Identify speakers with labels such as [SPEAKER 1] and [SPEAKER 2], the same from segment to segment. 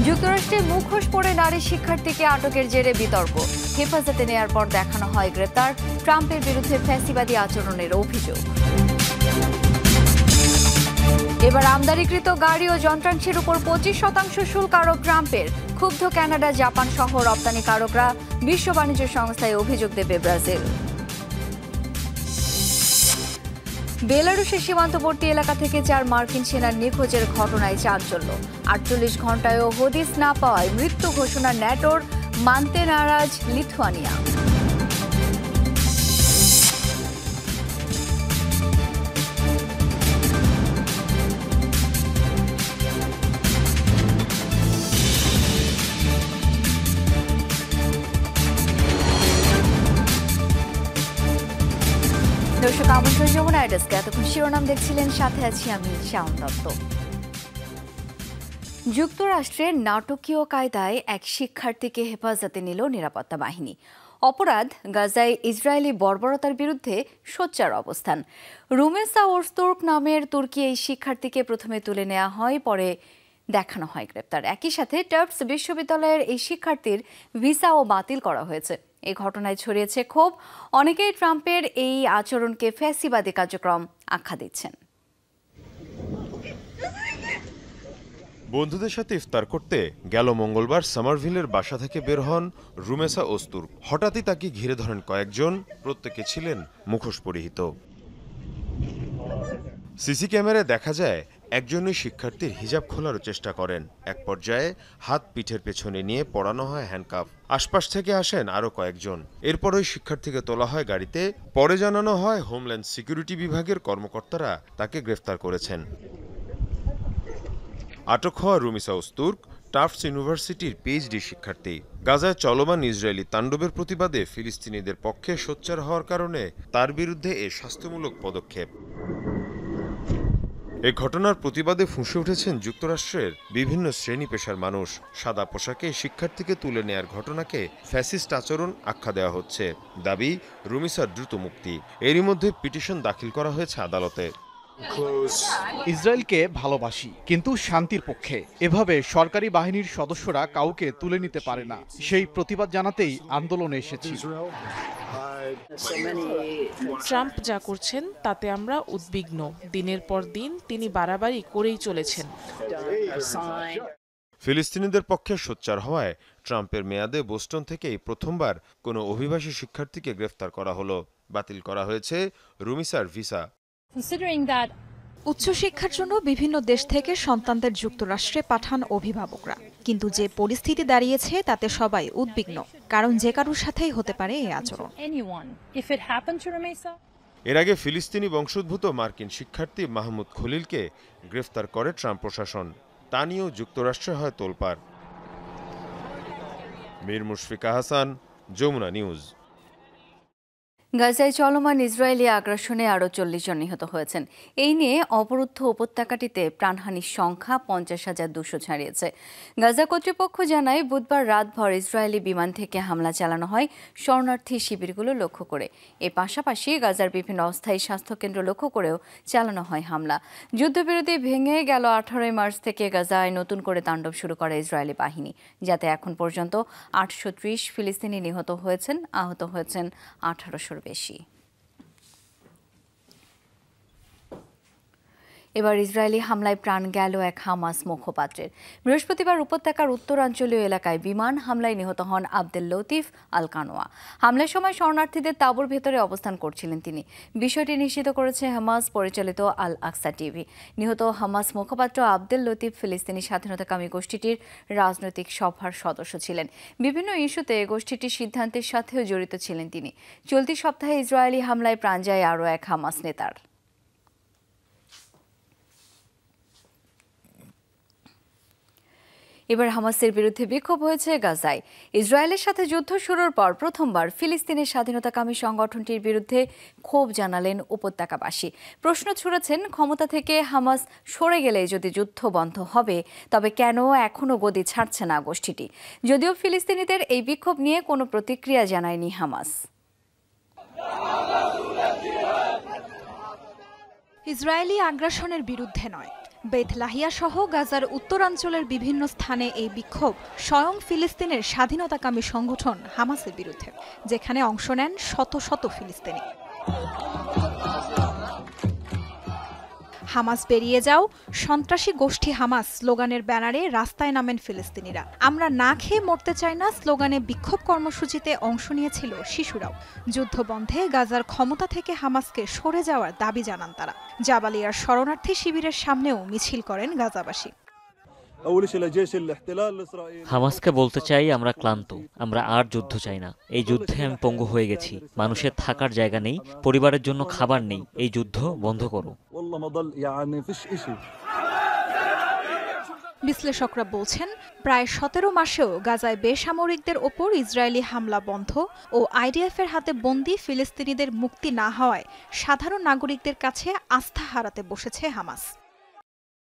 [SPEAKER 1] যুক্তরাষ্ট্রে মুখোশ পরে নারী শিক্ষার্থীকে আটকের জেরে বিতর্ক। হেফাজতে নেয়ার পর দেখানো হয় গ্রেপ্তার। ট্রাম্পের বিরুদ্ধে ফ্যাসিবাদী আচরণের অভিযোগ। এবার আমদানিকৃত গাড়ি ও যন্ত্রাংশের উপর 25% শুল্ক আরোপ ট্রাম্পের। ক্ষুব্ধ কানাডা, জাপান সহ রপ্তানিকারকরা। বিশ্ব বাণিজ্য সংস্থায় অভিযোগ দেবে ব্রাজিল। বেলারুশের সীমান্তবর্তী এলাকা থেকে 4 মার্কিন সেনার নিখোঁজের ঘটনায় চাঞ্চল্য। 48 ঘণ্টায়ও হদিস না পাওয়ায় মৃত্যু ঘোষণা ন্যাটোর। মানতে নারাজ লিথুয়ানিয়া। দর্শক, আমন্ত্রণ যমুনা ডেস্কে। এতক্ষণ শিরোনাম দেখছিলেন, সাথে আছি আমি শাওন দত্ত। যুক্তরাষ্ট্রের নাটকীয় কায়দায় এক শিক্ষার্থীকে হেফাজতে নিল নিরাপত্তা বাহিনী। অপরাধ, গাজায় ইসরায়েলি বর্বরতার বিরুদ্ধে সোচ্চার অবস্থান। রুমেসা ওজতুর্ক নামের তুর্কি এই শিক্ষার্থীকে প্রথমে তুলে নেওয়া হয়, পরে দেখানো হয় গ্রেপ্তার। একই সাথে টাফটস বিশ্ববিদ্যালয়ের এই শিক্ষার্থীর ভিসাও বাতিল করা হয়েছে। এই ঘটনায় ছড়িয়েছে ক্ষোভ। অনেকেই ট্রাম্পের এই আচরণকে ফ্যাসিবাদী কার্যক্রম আখ্যা দিচ্ছেন।
[SPEAKER 2] বন্ধুদের সাথে ইফতার করতে গেল মঙ্গলবার সামারভিলের বাসা থেকে বের হন রুমেসা ওজতুর্ক। হঠাৎই তাকে ঘিরে ধরেন কয়েকজন, প্রত্যেকে ছিলেন মুখোশ পরিহিত। সিসি ক্যামেরায় দেখা যায় একজনই শিক্ষার্থীর হিজাব খোলার চেষ্টা করেন। এক পর্যায়ে হাত পিঠের পেছনে নিয়ে পরানো হয় হ্যান্ডকাফ। আশপাশ থেকে আসেন আরও কয়েকজন। এরপর ওই শিক্ষার্থীকে তোলা হয় গাড়িতে। পরে জানানো হয় হোমল্যান্ড সিকিউরিটি বিভাগের কর্মকর্তারা তাকে গ্রেফতার করেছেন। আটক হওয়া রুমেসা ওজতুর্ক টাফটস ইউনিভার্সিটির পিএইচডি শিক্ষার্থী। গাজায় চলমান ইসরায়েলি তাণ্ডবের প্রতিবাদে ফিলিস্তিনিদের পক্ষে সোচ্চার হওয়ার কারণে তার বিরুদ্ধে এ শাস্তিমূলক পদক্ষেপ। এই ঘটনার প্রতিবাদে ফুঁসে উঠেছেন যুক্তরাষ্ট্রের বিভিন্ন শ্রেণী পেশার মানুষ। সাদা পোশাকে শিক্ষার্থীকে তুলে নেয়ার ঘটনাকে ফ্যাসিস্ট আচরণ আখ্যা দেওয়া হচ্ছে। দাবি রুমেসার দ্রুত মুক্তি। এরই মধ্যে পিটিশন দাখিল করা হয়েছে আদালতে।
[SPEAKER 3] ইসরায়েলকে ভালোবাসি, কিন্তু শান্তির পক্ষে। এভাবে সরকারি বাহিনীর সদস্যরা কাউকে তুলে নিতে পারে না। সেই প্রতিবাদ জানাতেই আন্দোলনে এসেছি।
[SPEAKER 4] ট্রাম্প যা করছেন তাতে আমরা উদ্বিগ্ন। দিনের পর দিন তিনি বাড়াবাড়ি করেই চলেছেন।
[SPEAKER 2] ফিলিস্তিনিদের পক্ষে সোচ্চার হওয়ায় ট্রাম্পের মেয়াদে বোস্টন থেকেই প্রথমবার কোনো অভিবাসী শিক্ষার্থীকে গ্রেফতার করা হলো। বাতিল করা হয়েছে রুমেসার ভিসা।
[SPEAKER 5] উচ্চশিক্ষার জন্য বিভিন্ন দেশ থেকে সন্তানদের যুক্তরাষ্ট্রে পাঠান অভিভাবকরা। কিন্তু যে পরিস্থিতি দাঁড়িয়েছে তাতে সবাই উদ্বিগ্ন, কারণ যে কারোর সাথেই হতে পারে এই আচরণ।
[SPEAKER 2] এর আগে ফিলিস্তিনি বংশোদ্ভূত মার্কিন শিক্ষার্থী মাহমুদ খলিলকে গ্রেফতার করে ট্রাম্প প্রশাসন। তা নিয়েও যুক্তরাষ্ট্রে হয় তোলপাড়। মীর মুশফিকা হাসান, যমুনা নিউজ।
[SPEAKER 1] গাজায় চলমান ইসরায়েলি আগ্রাসনে আরও 40 জন নিহত হয়েছেন। এই নিয়ে অবরুদ্ধ উপত্যকাটিতে প্রাণহানির সংখ্যা 50,200 ছাড়িয়েছে। গাজা কর্তৃপক্ষ জানায়, বুধবার রাতভর ইসরায়েলি বিমান থেকে হামলা চালানো হয় শরণার্থী শিবিরগুলো লক্ষ্য করে। এর পাশাপাশি গাজার বিভিন্ন অস্থায়ী স্বাস্থ্যকেন্দ্র লক্ষ্য করেও চালানো হয় হামলা। যুদ্ধবিরতি ভেঙে গেল 18 মার্চ থেকে গাজায় নতুন করে তাণ্ডব শুরু করে ইসরায়েলি বাহিনী, যাতে এখন পর্যন্ত 830 ফিলিস্তিনি নিহত হয়েছেন, আহত হয়েছেন 1800 বেশি। এবার ইসরায়েলি হামলায় প্রাণ গেল এক হামাস মুখপাত্রের। বৃহস্পতিবার উপত্যকার উত্তরাঞ্চলীয় এলাকায় বিমান হামলায় নিহত হন আবদেল লতিফ আল কানোয়া। হামলার সময় শরণার্থীদের তাঁবুর ভেতরে অবস্থান করছিলেন তিনি। বিষয়টি নিশ্চিত করেছে হামাস পরিচালিত আল আকসা টিভি। নিহত হামাস মুখপাত্র আবদেল লতিফ ফিলিস্তিনি স্বাধীনতাকামী গোষ্ঠীটির রাজনৈতিক সভার সদস্য ছিলেন। বিভিন্ন ইস্যুতে গোষ্ঠীটির সিদ্ধান্তের সাথেও জড়িত ছিলেন তিনি। চলতি সপ্তাহে ইসরায়েলি হামলায় প্রাণ যায় আরও এক হামাস নেতার। এবার হামাসের বিরুদ্ধে বিক্ষোভ হয়েছে গাজায়। ইসরায়েলের সাথে যুদ্ধ শুরুর পর প্রথমবার ফিলিস্তিনের স্বাধীনতাকামী সংগঠনটির বিরুদ্ধে ক্ষোভ জানালেন উপত্যকাবাসী। প্রশ্ন ছুড়েছেন, ক্ষমতা থেকে হামাস সরে গেলে যদি যুদ্ধ বন্ধ হবে, তবে কেন এখনও গদি ছাড়ছে না গোষ্ঠীটি? যদিও ফিলিস্তিনিদের এই বিক্ষোভ নিয়ে কোনো প্রতিক্রিয়া জানায়নি হামাস।
[SPEAKER 5] ইসরায়েলি আগ্রাসনের বিরুদ্ধে নয়, বেথলাহিয়া সহ গাজার উত্তরাঞ্চলের বিভিন্ন স্থানে এই বিক্ষোভ স্বয়ং ফিলিস্তিনের স্বাধীনতাকামী সংগঠন হামাসের বিরুদ্ধে, যেখানে অংশ নেন শত শত ফিলিস্তিনি। হামাস বেরিয়ে যাও, সন্ত্রাসী গোষ্ঠী হামাস স্লোগানের ব্যানারে রাস্তায় নামেন ফিলিস্তিনিরা। আমরা না খেয়ে মরতে চাই না স্লোগানে বিক্ষোভ কর্মসূচিতে অংশ নিয়েছিল শিশুরাও। যুদ্ধবন্ধে গাজার ক্ষমতা থেকে হামাসকে সরে যাওয়ার দাবি জানান তারা। জাবালিয়ার শরণার্থী শিবিরের সামনেও মিছিল করেন গাজাবাসী।
[SPEAKER 6] হামাসকে বলতে চাই, আমরা ক্লান্ত, আমরা আর যুদ্ধ চাই না। এই যুদ্ধে আমি পঙ্গু হয়ে গেছি। মানুষের থাকার জায়গা নেই, পরিবারের জন্য খাবার নেই। এই যুদ্ধ বন্ধ করো।
[SPEAKER 5] বিশ্লেষকরা বলছেন, প্রায় 17 মাসেও গাজায় বেসামরিকদের ওপর ইসরায়েলি হামলা বন্ধ ও আইডিএফের হাতে বন্দী ফিলিস্তিনিদের মুক্তি না হওয়ায় সাধারণ নাগরিকদের কাছে আস্থা হারাতে বসেছে হামাস।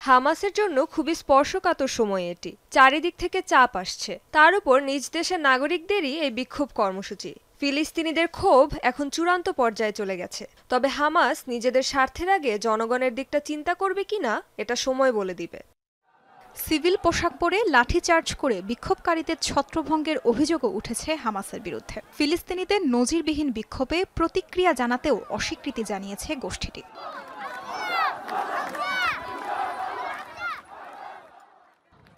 [SPEAKER 7] হামাসের জন্য খুবই স্পর্শকাতর সময় এটি। চারিদিক থেকে চাপ আসছে, তার উপর নিজ দেশের নাগরিকদেরই এই বিক্ষোভ কর্মসূচি। ফিলিস্তিনিদের ক্ষোভ এখন চূড়ান্ত পর্যায়ে চলে গেছে। তবে হামাস নিজেদের স্বার্থের আগে জনগণের দিকটা চিন্তা করবে কিনা এটা সময় বলে দিবে।
[SPEAKER 5] সিভিল পোশাক পরে লাঠিচার্জ করে বিক্ষোভকারীদের ছত্রভঙ্গের অভিযোগও উঠেছে হামাসের বিরুদ্ধে। ফিলিস্তিনিদের নজিরবিহীন বিক্ষোভে প্রতিক্রিয়া জানাতেও অস্বীকৃতি জানিয়েছে গোষ্ঠীটি।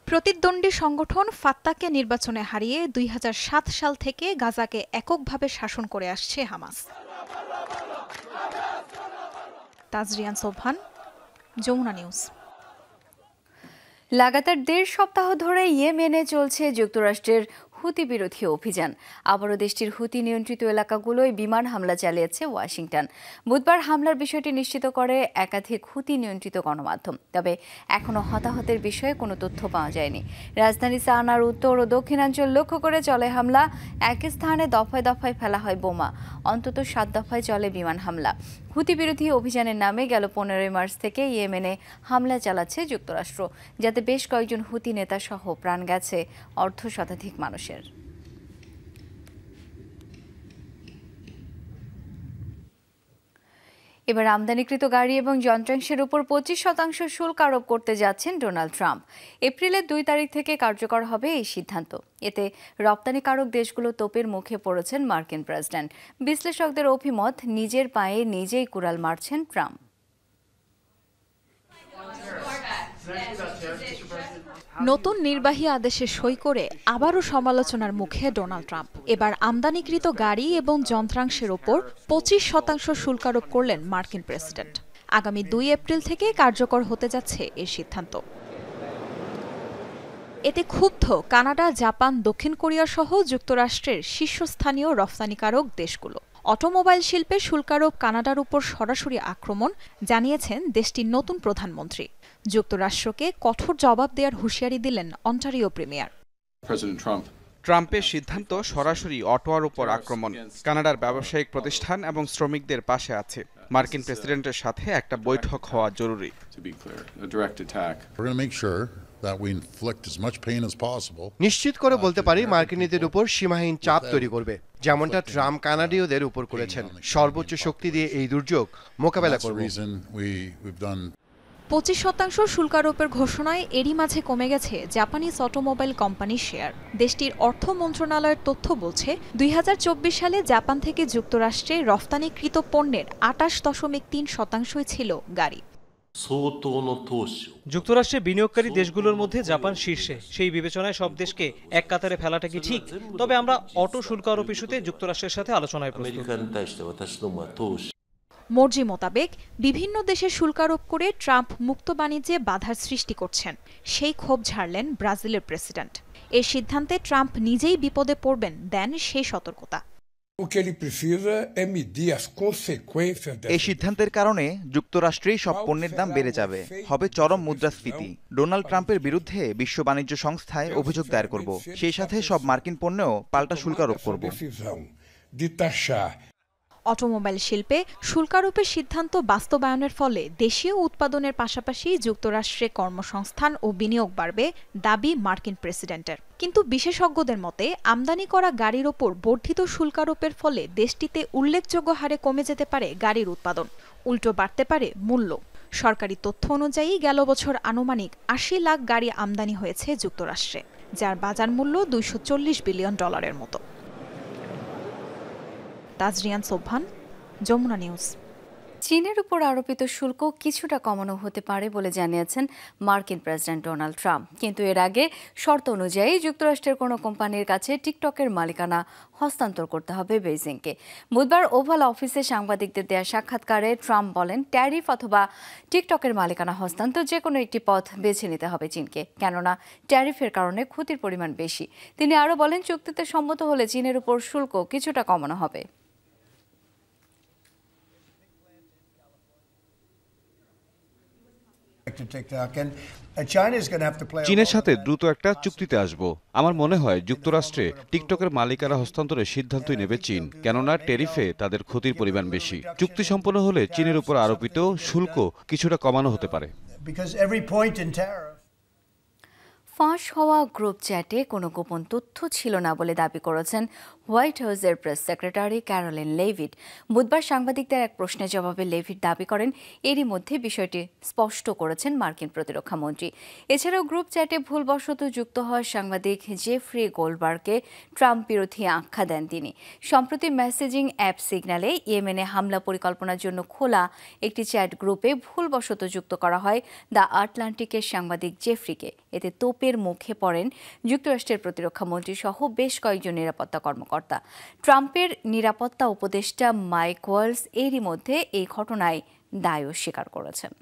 [SPEAKER 5] প্রতিদ্বন্দ্বী সংগঠন ফাত্তাকে নির্বাচনে হারিয়ে 2007 সাল থেকে গাজাকে এককভাবে শাসন করে আসছে হামাস। তাজরিয়ান সোবহান, যমুনা নিউজ।
[SPEAKER 1] লাগাতার 1.5 সপ্তাহ ধরে ইয়েমেনে চলছে যুক্তরাষ্ট্রের হুতি বিরোধী অভিযান। আবারও দেশটির হুতি নিয়ন্ত্রিত এলাকাগুলোয় বিমান হামলা চালিয়েছে ওয়াশিংটন। বুধবার হামলার বিষয়টি নিশ্চিত করে একাধিক হুতি নিয়ন্ত্রিত গণমাধ্যম। তবে এখনও হতাহতের বিষয়ে কোনো তথ্য পাওয়া যায়নি। রাজধানী সানার উত্তর ও দক্ষিণাঞ্চল লক্ষ্য করে চলে হামলা। এক স্থানে দফায় দফায় ফেলা হয় বোমা। অন্তত 7 দফায় চলে বিমান হামলা। হুতি বিরোধী অভিযানের নামে গেল 15 মার্চ থেকে ইয়েমেনে হামলা চালাচ্ছে যুক্তরাষ্ট্র, যাতে বেশ কয়েকজন হুতি নেতা সহ প্রাণ গেছে অর্ধশতাধিক মানুষের। এবার আমদানিকৃত গাড়ি এবং যন্ত্রাংশের উপর 25% শুল্ক আরোপ করতে যাচ্ছেন ডোনাল্ড ট্রাম্প। এপ্রিলের 2 তারিখ থেকে কার্যকর হবে এই সিদ্ধান্ত। এতে রপ্তানিকারক দেশগুলো তোপের মুখে পড়েছেন মার্কিন প্রেসিডেন্ট। বিশ্লেষকদের অভিমত, নিজের পায়ে নিজেই কুড়াল মারছেন ট্রাম্প।
[SPEAKER 5] নতুন নির্বাহী আদেশে সই করে আবারও সমালোচনার মুখে ডোনাল্ড ট্রাম্প। এবার আমদানিকৃত গাড়ি এবং যন্ত্রাংশের ওপর 25% শুল্ক আরোপ করলেন মার্কিন প্রেসিডেন্ট। আগামী 2 এপ্রিল থেকে কার্যকর হতে যাচ্ছে এই সিদ্ধান্ত। এতে ক্ষুব্ধ কানাডা, জাপান, দক্ষিণ কোরিয়া সহ যুক্তরাষ্ট্রের শীর্ষস্থানীয় রফতানিকারক দেশগুলো। অটোমোবাইল শিল্পে শুল্কারোপ কানাডার উপর সরাসরি আক্রমণ, জানিয়েছেন দেশটির নতুন প্রধানমন্ত্রী। যুক্তরাষ্ট্রকে কঠোর জবাব দেওয়ার হুঁশিয়ারি দিলেন অন্টারিও প্রিমিয়ার।
[SPEAKER 3] ট্রাম্পের সিদ্ধান্ত সরাসরি অটোয়ার উপর আক্রমণ। কানাডার ব্যবসায়িক প্রতিষ্ঠান এবং শ্রমিকদের পাশে আছে। মার্কিন প্রেসিডেন্টের সাথে একটা বৈঠক হওয়া জরুরি।
[SPEAKER 8] নিশ্চিত করে বলতে পারি মার্কিনীদের উপর সীমাহীন চাপ তৈরি করবে, যেমনটা ট্রাম্প কানাডীয়দের উপর করেছেন। সর্বোচ্চ শক্তি দিয়ে এই দুর্যোগ মোকাবেলা করব।
[SPEAKER 5] 25% শুল্কারোপের ঘোষণায় এরই মাঝে কমে গেছে জাপানিজ অটোমোবাইল কোম্পানির শেয়ার। দেশটির অর্থ মন্ত্রণালয়ের তথ্য বলছে 2024 সালে জাপান থেকে যুক্তরাষ্ট্রে রফতানিকৃত পণ্যের 28.3% ছিল গাড়ি।
[SPEAKER 9] যুক্তরাষ্ট্রে বিনিয়োগকারী দেশগুলোর মধ্যে জাপান শীর্ষে। সেই বিবেচনায় সব দেশকে এক কাতারে ফেলাটা কি ঠিক? তবে আমরা অটো শুল্ক আরোপ ইস্যুতে যুক্তরাষ্ট্রের সাথে আলোচনায় প্রস্তুত।
[SPEAKER 5] মর্জি মোতাবেক বিভিন্ন দেশে শুল্ক আরোপ করে ট্রাম্প মুক্ত বাণিজ্যে বাধার সৃষ্টি করছেন। সেই ক্ষোভ ঝাড়লেন ব্রাজিলের প্রেসিডেন্ট। এই সিদ্ধান্তে ট্রাম্প নিজেই বিপদে পড়বেন, দেন সেই সতর্কতা।
[SPEAKER 10] এই সিদ্ধান্তের কারণে যুক্তরাষ্ট্রেই সব পণ্যের দাম বেড়ে যাবে, হবে চরম মুদ্রাস্ফীতি। ডোনাল্ড ট্রাম্পের বিরুদ্ধে বিশ্ব বাণিজ্য সংস্থায় অভিযোগ দায়ের করব। সেই সাথে সব মার্কিন পণ্যেও পাল্টা শুল্ক আরোপ করব।
[SPEAKER 5] অটোমোবাইল শিল্পে শুল্কারোপের সিদ্ধান্ত বাস্তবায়নের ফলে দেশীয় উৎপাদনের পাশাপাশি যুক্তরাষ্ট্রে কর্মসংস্থান ও বিনিয়োগ বাড়বে, দাবি মার্কিন প্রেসিডেন্টের। কিন্তু বিশেষজ্ঞদের মতে আমদানি করা গাড়ির ওপর বর্ধিত শুল্কারোপের ফলে দেশটিতে উল্লেখযোগ্য হারে কমে যেতে পারে গাড়ির উৎপাদন, উল্টো বাড়তে পারে মূল্য। সরকারি তথ্য অনুযায়ী গেল বছর আনুমানিক ৮০ লাখ গাড়ি আমদানি হয়েছে যুক্তরাষ্ট্রে, যার বাজার মূল্য $240 বিলিয়ন মতো। তাজরিয়ান সোবহান, যমুনা নিউজ।
[SPEAKER 1] চীনের উপর আরোপিত শুল্ক কিছুটা কমানো হতে পারে বলে জানিয়েছেন মার্কিন প্রেসিডেন্ট ডোনাল্ড ট্রাম্প, কিন্তু এর আগে শর্ত অনুযায়ী যুক্তরাষ্ট্রের কোনো কোম্পানির কাছে টিকটকের মালিকানা হস্তান্তর করতে হবে বেইজিংকে। বুধবার ওভাল অফিসে সাংবাদিকদের দেয়া সাক্ষাৎকারে ট্রাম্প বলেন, ট্যারিফ অথবা টিকটকের মালিকানা হস্তান্তর যে কোনো একটি পথ বেছে নিতে হবে চীনকে, কেননা ট্যারিফের কারণে ক্ষতির পরিমাণ বেশি। তিনি আরও বলেন, চুক্তিতে সম্মত হলে চীনের উপর শুল্ক কিছুটা কমানো হবে।
[SPEAKER 11] চীনের সাথে দ্রুত একটা চুক্তিতে আসব। আমার মনে হয় যুক্তরাষ্ট্রে টিকটকের মালিকানা হস্তান্তরের সিদ্ধান্তই নেবে চীন, কেননা ট্যারিফে তাদের ক্ষতির পরিমাণ বেশি। চুক্তি সম্পন্ন হলে চীনের উপর আরোপিত শুল্ক কিছুটা কমানো হতে পারে।
[SPEAKER 1] ফাঁস হওয়া গ্রুপ চ্যাটে কোনো গোপন তথ্য ছিল না বলে দাবি করেছেন হোয়াইট হাউসের প্রেস সেক্রেটারি ক্যারোলিন লেভিট। বুধবার সাংবাদিকদের এক প্রশ্নের জবাবে লেভিট দাবি করেন, এরই মধ্যে বিষয়টি স্পষ্ট করেছেন মার্কিন প্রতিরক্ষা মন্ত্রী। এছাড়াও গ্রুপ চ্যাটে ভুলবশত যুক্ত হওয়া সাংবাদিক জেফ্রি গোল্ডবার্গকে ট্রাম্প বিরোধী আখ্যা দেন তিনি। সম্প্রতি মেসেজিং অ্যাপ সিগন্যালে ইয়েমেনে হামলা পরিকল্পনার জন্য খোলা একটি চ্যাট গ্রুপে ভুলবশত যুক্ত করা হয় দ্য আটলান্টিকের সাংবাদিক জেফ্রিকে। এতে তোপের মুখে পড়েন যুক্তরাষ্ট্রের প্রতিরক্ষা মন্ত্রী সহ বেশ কয়েকজন নিরাপত্তা কর্মকর্তা। ট্রাম্পের নিরাপত্তা উপদেষ্টা মাইক ওয়ালস এরই মধ্যে এই ঘটনায় দায় স্বীকার করেছেন।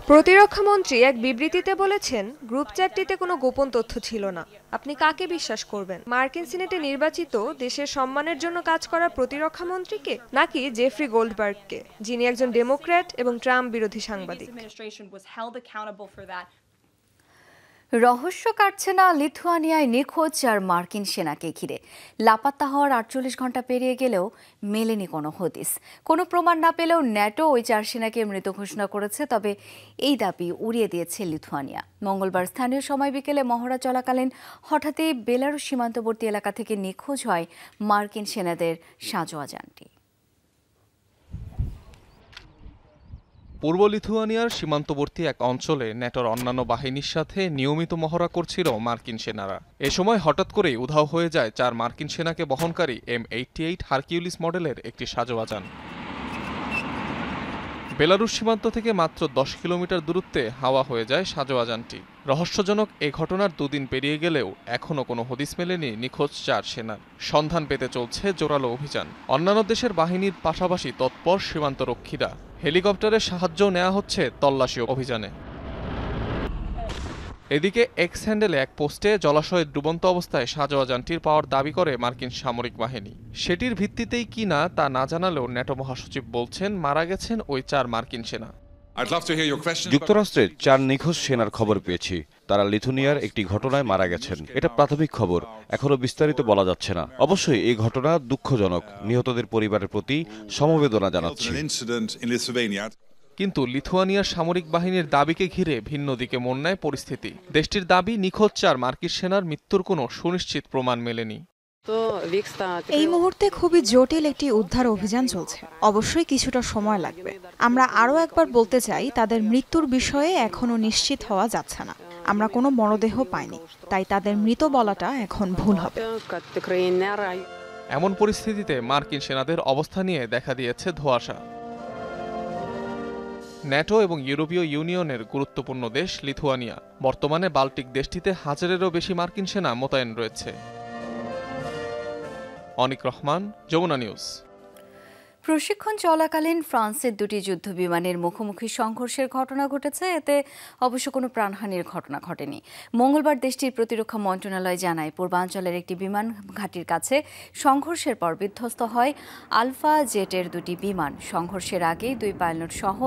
[SPEAKER 7] প্রতিরক্ষা মন্ত্রী এক বিবৃতিতে বলেছেন, গ্রুপ চ্যাটটিতে কোনো গোপন তথ্য ছিল না। আপনি কাকে বিশ্বাস করবেন? মার্কিন সিনেটে নির্বাচিত দেশের সম্মানের জন্য কাজ করা প্রতিরক্ষা মন্ত্রীকে, নাকি জেফ্রি গোল্ডবার্গকে, যিনি একজন ডেমোক্র্যাট এবং ট্রাম্প বিরোধী সাংবাদিক?
[SPEAKER 1] রহস্য কাটছে না লিথুয়ানিয়ায় নিখোঁজ 4 মার্কিন সেনাকে ঘিরে। লাপাত্তা হওয়ার 48 ঘন্টা পেরিয়ে গেলেও মেলেনি কোনো হদিস। কোনো প্রমাণ না পেলেও ন্যাটো ওই 4 সেনাকে মৃত ঘোষণা করেছে, তবে এই দাবি উড়িয়ে দিয়েছে লিথুয়ানিয়া। মঙ্গলবার স্থানীয় সময় বিকেলে মহড়া চলাকালীন হঠাৎই বেলারুশ সীমান্তবর্তী এলাকা থেকে নিখোঁজ হয় মার্কিন সেনাদের সাঁজোয়া যানটি।
[SPEAKER 12] পূর্ব লিথুয়ানিয়ার সীমান্তবর্তী এক অঞ্চলে ন্যাটোর অন্যান্য বাহিনীর সাথে নিয়মিত মহড়া করছিল মার্কিন সেনারা। এ সময় হঠাৎ করেই উধাও হয়ে যায় 4 মার্কিন সেনাকে বহনকারী M88 হারকিউলিস মডেলের একটি সাঁজোয়া যান। বেলারুশ সীমান্ত থেকে মাত্র 10 কিলোমিটার দূরত্বে হাওয়া হয়ে যায় সাঁজোয়া যানটি। রহস্যজনক এ ঘটনার 2 দিন পেরিয়ে গেলেও এখনও কোনো হদিস মেলেনি নিখোঁজ 4 সেনার। সন্ধান পেতে চলছে জোরালো অভিযান। অন্যান্য দেশের বাহিনীর পাশাপাশি তৎপর সীমান্তরক্ষীরা। হেলিকপ্টারের সাহায্যও নেওয়া হচ্ছে তল্লাশি অভিযানে। এদিকে এক্স হ্যান্ডেলে এক পোস্টে জলাশয়ে ডুবন্ত অবস্থায় সাঁজোয়া যানটির পাওয়ার দাবি করে মার্কিন সামরিক বাহিনী। সেটির ভিত্তিতেই কিনা তা না জানালেও ন্যাটো মহাসচিব বলছেন, মারা গেছেন ওই 4 মার্কিন সেনা।
[SPEAKER 11] যুক্তরাষ্ট্রের 4 নিখোঁজ সেনার খবর পেয়েছি। তারা লিথুয়ানিয়ার একটি ঘটনায় মারা গেছেন। এটা প্রাথমিক খবর, এখনো বিস্তারিত বলা যাচ্ছে না। অবশ্যই এই ঘটনা দুঃখজনক। নিহতদের পরিবারের প্রতি সমবেদনা জানাচ্ছি।
[SPEAKER 12] কিন্তু লিথুয়ানিয়ার সামরিক বাহিনীর দাবিকে ঘিরে ভিন্ন দিকে মন নেয় পরিস্থিতি। দেশটির দাবি, নিখোঁজ 4 মার্কিন সেনার মৃত্যুর কোনো সুনিশ্চিত প্রমাণ মেলেনি।
[SPEAKER 5] এই মুহূর্তে খুবই জটিল একটি উদ্ধার অভিযান চলছে। অবশ্যই কিছুটা সময় লাগবে। আমরা আরও একবার বলতে চাই, তাদের মৃত্যুর বিষয়ে এখনো নিশ্চিত হওয়া যাচ্ছে না। আমরা কোনো মরদেহ পাইনি, তাই তাদের মৃত বলাটা এখন ভুল হবে।
[SPEAKER 12] এমন পরিস্থিতিতে মার্কিন সেনাদের অবস্থা নিয়ে দেখা দিয়েছে ধোঁয়াশা। ন্যাটো এবং ইউরোপীয় ইউনিয়নের গুরুত্বপূর্ণ দেশ লিথুয়ানিয়া। বর্তমানে বাল্টিক দেশটিতে 1000-এরও বেশি মার্কিন সেনা মোতায়েন রয়েছে। অনিক রহমান, যমুনা নিউজ।
[SPEAKER 1] প্রশিক্ষণ চলাকালীন ফ্রান্সের 2টি যুদ্ধ বিমানের মুখোমুখি সংঘর্ষের ঘটনা ঘটেছে। এতে অবশ্য কোনো প্রাণহানির ঘটনা ঘটেনি। মঙ্গলবার দেশটির প্রতিরক্ষা মন্ত্রণালয় জানায়, পূর্বাঞ্চলের একটি বিমান ঘাঁটির কাছে সংঘর্ষের পর বিধ্বস্ত হয় আলফা জেটের 2টি বিমান। সংঘর্ষের আগেই 2 পাইলট সহ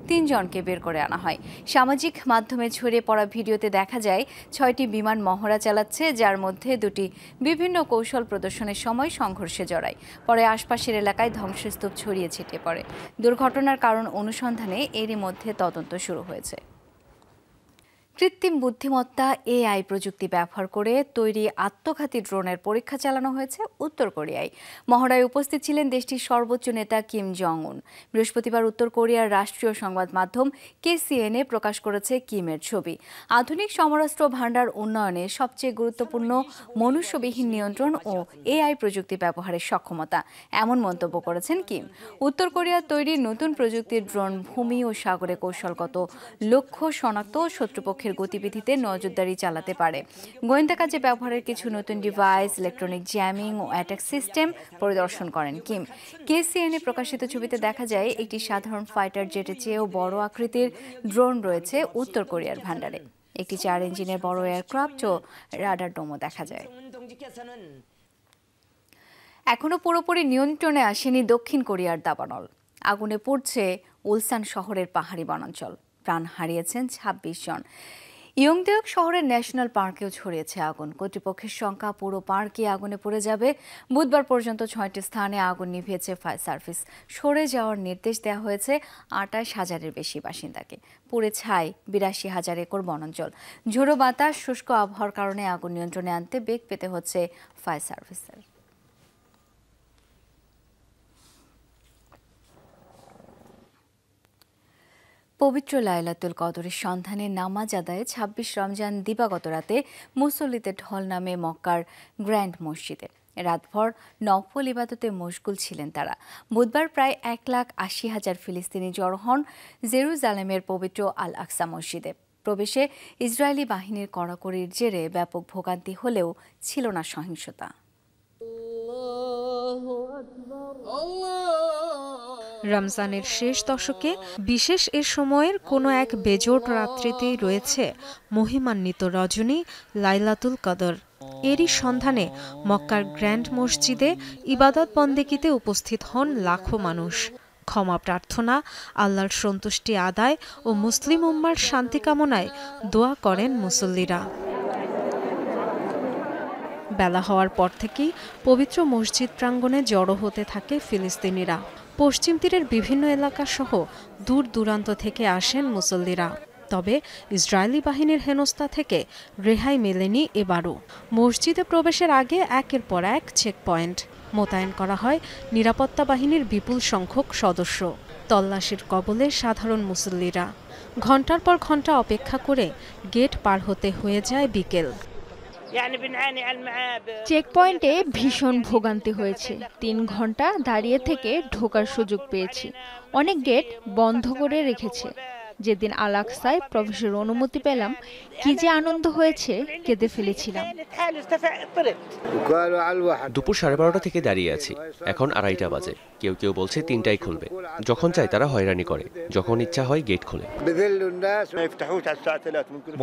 [SPEAKER 1] 3 জনকে বের করে আনা হয়। সামাজিক মাধ্যমে ছড়িয়ে পড়া ভিডিওতে দেখা যায় 6টি বিমান মহড়া চালাচ্ছে, যার মধ্যে 2টি বিভিন্ন কৌশল প্রদর্শনের সময় সংঘর্ষে জড়ায়। পরে আশপাশের এলাকায় ধ্বংসস্তূপ ছড়িয়ে ছিটিয়ে পড়ে। দুর্ঘটনার কারণ অনুসন্ধানে এরই মধ্যে তদন্ত শুরু হয়েছে। কৃত্রিম বুদ্ধিমত্তা এআই প্রযুক্তি ব্যবহার করে তৈরি আত্মঘাতী ড্রোনের পরীক্ষা চালানো হয়েছে উত্তর কোরিয়ায়। মহড়ায় উপস্থিত ছিলেন দেশটির সর্বোচ্চ নেতা কিম জং উন। বৃহস্পতিবার উত্তর কোরিয়ার রাষ্ট্রীয় সংবাদ মাধ্যম KCNA প্রকাশ করেছে কিমের ছবি। আধুনিক সমরাস্ত্র ভাণ্ডার উন্নয়নে সবচেয়ে গুরুত্বপূর্ণ মনুষ্যবিহীন নিয়ন্ত্রণ ও এআই প্রযুক্তি ব্যবহারের সক্ষমতা, এমন মন্তব্য করেছেন কিম। উত্তর কোরিয়ার তৈরি নতুন প্রযুক্তির ড্রোন ভূমি ও সাগরে কৌশলগত লক্ষ্য শনাক্ত ও শত্রুপক্ষের গতিবিধিতে নজরদারি চালাতে পারে। গোয়েন্দা কাজে ব্যবহারের কিছু নতুন ডিভাইস, ইলেকট্রনিক জ্যামিং ও অ্যাটাক সিস্টেম পরিদর্শন করেন কিম। KCNA প্রকাশিত ছবিতে দেখা যায় একটি সাধারণ ফাইটার জেটের চেয়েও বড় আকৃতির ড্রোন রয়েছে উত্তর কোরিয়ার ভাণ্ডারে। একটি 4 ইঞ্জিনের বড় এয়ারক্রাফট ও রাডার ডোমও দেখা যায়। এখনো পুরোপুরি নিয়ন্ত্রণে আসেনি দক্ষিণ কোরিয়ার দাবানল। আগুনে পুড়ছে উলসান শহরের পাহাড়ি বনাঞ্চল। প্রাণ হারিয়েছেন 26 জন। ইয়ংদেওক শহরের ন্যাশনাল পার্কেও ছড়িয়েছে আগুন। কর্তৃপক্ষের সংখ্যা পুরো পার্কে আগুনে পুড়ে যাবে। বুধবার পর্যন্ত 6টি স্থানে আগুন নিভিয়েছে ফায়ার সার্ভিস। সরে যাওয়ার নির্দেশ দেওয়া হয়েছে 28,000-এর বেশি বাসিন্দাকে। পুড়ে ছাই 82,000 একর বনাঞ্চল। ঝোড়ো বাতাস, শুষ্ক আবহাওয়ার কারণে আগুন নিয়ন্ত্রণে আনতে বেগ পেতে হচ্ছে ফায়ার সার্ভিসের। পবিত্র লাইলাতুল কদরের সন্ধানে নামাজ আদায়ে 26 রমজান দিবাগত রাতে মুসল্লিদের ঢল নামে মক্কার গ্র্যান্ড মসজিদে। রাতভর নফল ইবাদতে মশগুল ছিলেন তারা। বুধবার প্রায় 1,80,000 ফিলিস্তিনি জড়ো হন জেরুজালেমের পবিত্র আল আকসা মসজিদে। প্রবেশে ইসরায়েলি বাহিনীর কড়াকড়ির জেরে ব্যাপক ভোগান্তি হলেও ছিল না সহিংসতা।
[SPEAKER 5] রমজানের শেষ দশকে বিশেষ এ সময়ের কোনো এক বেজোট রাত্রিতেই রয়েছে মহিমান্বিত রজনী লাইলাতুল কদর। এরই সন্ধানে মক্কার গ্র্যান্ড মসজিদে ইবাদত বন্দেগিতে উপস্থিত হন লাখো মানুষ। ক্ষমা প্রার্থনা, আল্লাহর সন্তুষ্টি আদায় ও মুসলিম উম্মার শান্তি কামনায় দোয়া করেন মুসল্লিরা। বেলা হওয়ার পর থেকেই পবিত্র মসজিদ প্রাঙ্গণে জড়ো হতে থাকে ফিলিস্তিনিরা। পশ্চিম তীরের বিভিন্ন এলাকা সহ দূর দূরান্ত থেকে আসেন মুসল্লিরা। তবে ইসরায়েলি বাহিনীর হেনস্থা থেকে রেহাই মেলেনি এবারও। মসজিদে প্রবেশের আগে একের পর এক চেকপয়েন্ট মোতায়েন করা হয় নিরাপত্তা বাহিনীর বিপুল সংখ্যক সদস্য। তল্লাশির কবলে সাধারণ মুসল্লিরা। ঘণ্টার পর ঘণ্টা অপেক্ষা করে গেট পার হতে হয়ে যায় বিকেল।
[SPEAKER 13] চেকপয়েন্টে ভীষণ ভোগান্তি হয়েছে। 3 ঘন্টা দাঁড়িয়ে থেকে ঢোকার সুযোগ পেয়েছি। অনেক গেট বন্ধ করে রেখেছে। যেদিন আল আকসায় প্রবেশের অনুমতি পেলাম, কি যে আনন্দ হয়েছে, কেঁদে ফেলেছিলাম।
[SPEAKER 14] দুপুর 12:30 থেকে দাঁড়িয়ে আছি, এখন 2:30 বাজে। কেউ কেউ বলছে 3টায় খুলবে। যখন চাই তারা হয়রানি করে, যখন ইচ্ছা হয় গেট খোলে।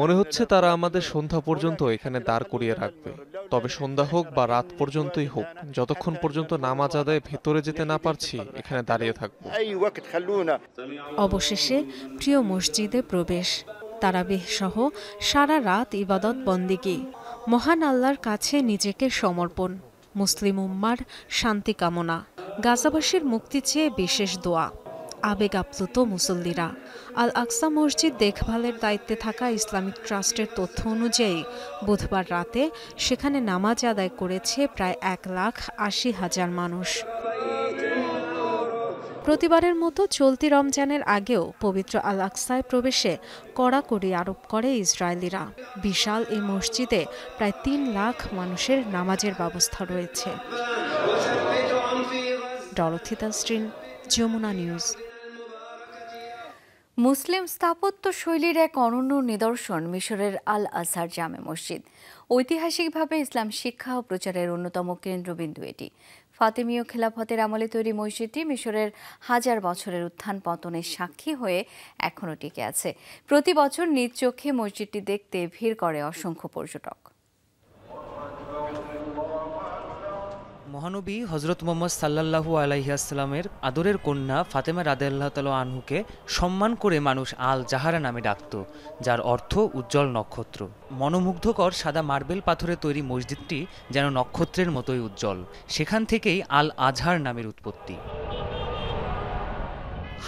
[SPEAKER 12] মনে হচ্ছে তারা আমাদের সন্ধ্যা পর্যন্ত এখানে দাঁড় করিয়ে রাখবে। তবে সন্ধ্যা হোক বা রাত পর্যন্তই হোক, যতক্ষণ পর্যন্ত নামাজ আদায়ে ভেতরে যেতে না পারছি, এখানে দাঁড়িয়ে থাকবো।
[SPEAKER 5] অবশেষে প্রিয় মসজিদে প্রবেশ, তারাবিহ সহ সারা রাত ইবাদত বন্দেগি, মহান আল্লাহর কাছে নিজেকে সমর্পণ, মুসলিম উম্মার শান্তি কামনা, গাজাবাসীর মুক্তি চেয়ে বিশেষ দোয়া। আবেগ আপ্লুত মুসল্লিরা। আল আকসা মসজিদ দেখভালের দায়িত্বে থাকা ইসলামিক ট্রাস্টের তথ্য অনুযায়ী বুধবার রাতে সেখানে নামাজ আদায় করেছে প্রায় 1,80,000 মানুষ। প্রতিবারের মতো চলতি রমজানের আগেও পবিত্র আল আকসায় প্রবেশে কড়াকড়ি আরোপ করে ইসরায়েলিরা। বিশাল এই মসজিদে প্রায় 3 লাখ মানুষের নামাজের ব্যবস্থা রয়েছে। Dorothy Tasrin, Jamuna news.
[SPEAKER 1] মুসলিম স্থাপত্য শৈলীর এক অনন্য নিদর্শন মিশরের আল আজহার জামে মসজিদ। ঐতিহাসিকভাবে ইসলাম শিক্ষা ও প্রচারের অন্যতম কেন্দ্রবিন্দু এটি। ফাতেমীয় খেলাফতের আমলে তৈরি মসজিদটি মিশরের 1000 বছরের উত্থান পতনের সাক্ষী হয়ে এখনও টিকে আছে। প্রতি বছর নিজ চোখে মসজিদটি দেখতে ভিড় করে অসংখ্য পর্যটক।
[SPEAKER 15] মহানবী হজরত মোহাম্মদ সাল্লাল্লাহু আলাইহি আসসালামের আদরের কন্যা ফাতেমা রাদিয়াল্লাহু তাআলা আনহুকে সম্মান করে মানুষ আল জাহারা নামে ডাকত, যার অর্থ উজ্জ্বল নক্ষত্র। মনোমুগ্ধকর সাদা মার্বেল পাথরে তৈরি মসজিদটি যেন নক্ষত্রের মতোই উজ্জ্বল। সেখান থেকেই আল আজহার নামের উৎপত্তি।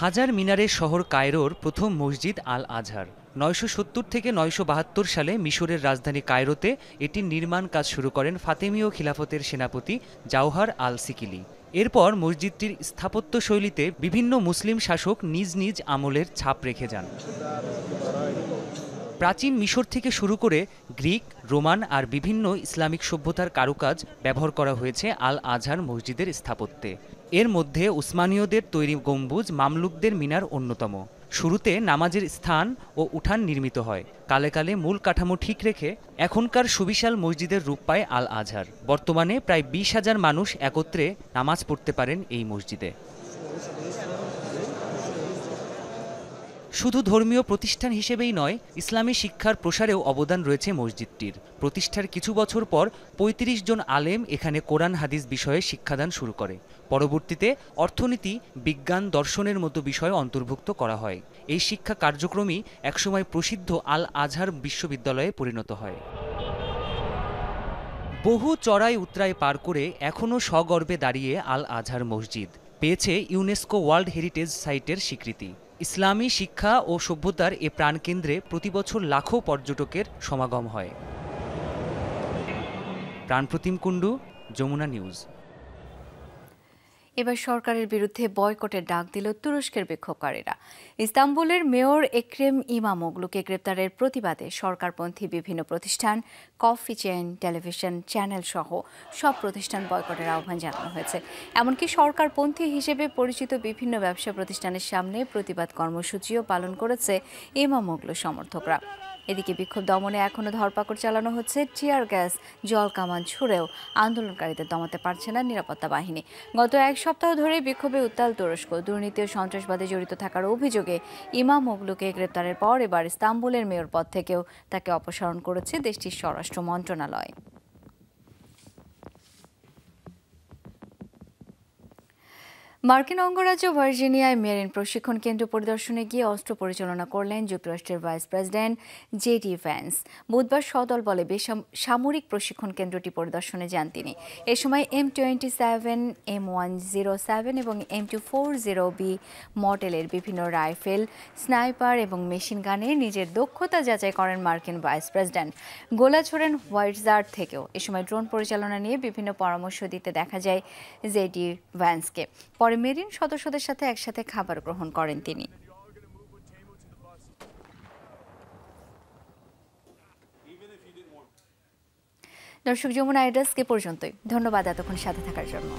[SPEAKER 15] হাজার মিনারের শহর কায়রোর প্রথম মসজিদ আল আজহার। 970 থেকে 972 সালে মিশরের রাজধানী কায়রোতে এটির নির্মাণ কাজ শুরু করেন ফাতেমীয় খিলাফতের সেনাপতি জাওহার আল সিকিলি। এরপর মসজিদটির স্থাপত্য শৈলীতে বিভিন্ন মুসলিম শাসক নিজ নিজ আমলের ছাপ রেখে যান। প্রাচীন মিশর থেকে শুরু করে গ্রিক, রোমান আর বিভিন্ন ইসলামিক সভ্যতার কারুকাজ ব্যবহার করা হয়েছে আল আজহার মসজিদের স্থাপত্যে। এর মধ্যে উসমানীয়দের তৈরি গম্বুজ মামলুকদের মিনার অন্যতম। শুরুতে নামাজের স্থান ও উঠান নির্মিত হয়। কালে কালে মূল কাঠামো ঠিক রেখে এখনকার সুবিশাল মসজিদের রূপ পায় আল আজহার। বর্তমানে প্রায় 20,000 মানুষ একত্রে নামাজ পড়তে পারেন এই মসজিদে। শুধু ধর্মীয় প্রতিষ্ঠান হিসেবেই নয়, ইসলামী শিক্ষার প্রসারেও অবদান রয়েছে মসজিদটির। প্রতিষ্ঠার কিছু বছর পর 35 জন আলেম এখানে কোরআন হাদিস বিষয়ে শিক্ষাদান শুরু করে। পরবর্তীতে অর্থনীতি, বিজ্ঞান, দর্শনের মতো বিষয় অন্তর্ভুক্ত করা হয়। এই শিক্ষা কার্যক্রমই একসময় প্রসিদ্ধ আল আজহার বিশ্ববিদ্যালয়ে পরিণত হয়। বহু চড়াই উতরাই পার করে এখনও সগর্বে দাঁড়িয়ে আল আজহার মসজিদ পেয়েছে ইউনেস্কো ওয়ার্ল্ড হেরিটেজ সাইটের স্বীকৃতি। ইসলামী শিক্ষা ও সভ্যতার এ প্রাণকেন্দ্রে প্রতিবছর লাখো পর্যটকের সমাগম হয়। প্রাণপ্রতিম কুণ্ডু, যমুনা নিউজ।
[SPEAKER 1] এবার সরকারের বিরুদ্ধে বয়কটের ডাক দিল তুরস্কের বিক্ষোভকারীরা। ইস্তাম্বুলের মেয়র এক্রেম ইমামোগলুকে গ্রেপ্তারের প্রতিবাদে সরকারপন্থী বিভিন্ন প্রতিষ্ঠান, কফি চেইন, টেলিভিশন চ্যানেল সহ সব প্রতিষ্ঠান বয়কটের আহ্বান জানানো হয়েছে। এমনকি সরকারপন্থী হিসেবে পরিচিত বিভিন্ন ব্যবসা প্রতিষ্ঠানের সামনে প্রতিবাদ কর্মসূচিও পালন করেছে ইমামোগলু সমর্থকরা। এদিকে বিক্ষোভ দমনে এখনও ধরপাকড় চালানো হচ্ছে। টিয়ার গ্যাস, জল কামান ছুড়েও আন্দোলনকারীদের দমাতে পারছে না নিরাপত্তা বাহিনী। গত এক সপ্তাহ ধরে বিক্ষোভে উত্তাল তুরস্ক। দুর্নীতি ও সন্ত্রাসবাদে জড়িত থাকার অভিযোগে ইমামোগলুকে গ্রেপ্তারের পর এবার ইস্তাম্বুলের মেয়র পদ থেকেও তাকে অপসারণ করেছে দেশটির স্বরাষ্ট্র মন্ত্রণালয়। মার্কিন অঙ্গরাজ্য ভার্জিনিয়ায় মেরিন প্রশিক্ষণ কেন্দ্র পরিদর্শনে গিয়ে অস্ত্র পরিচালনা করলেন যুক্তরাষ্ট্রের ভাইস প্রেসিডেন্ট জেডি ভ্যান্স। বুধবার সদল বলে বেসামরিক প্রশিক্ষণ কেন্দ্রটি পরিদর্শনে যান তিনি। এ সময় M27, M107 এবং M240B মডেলের বিভিন্ন রাইফেল, স্নাইপার এবং মেশিন গানে নিজের দক্ষতা যাচাই করেন মার্কিন ভাইস প্রেসিডেন্ট। গোলা ছোড়েন হোয়াইটজার থেকেও। এ সময় ড্রোন পরিচালনা নিয়ে বিভিন্ন পরামর্শ দিতে দেখা যায় জেডি ভ্যান্সকে। পরে মেরিন সদস্যদের সাথে একসাথে খাবার গ্রহণ করেন তিনি। দর্শক, যমুনা আইডাসকে পর্যন্তই। ধন্যবাদ এতক্ষণ সাথে থাকার জন্য।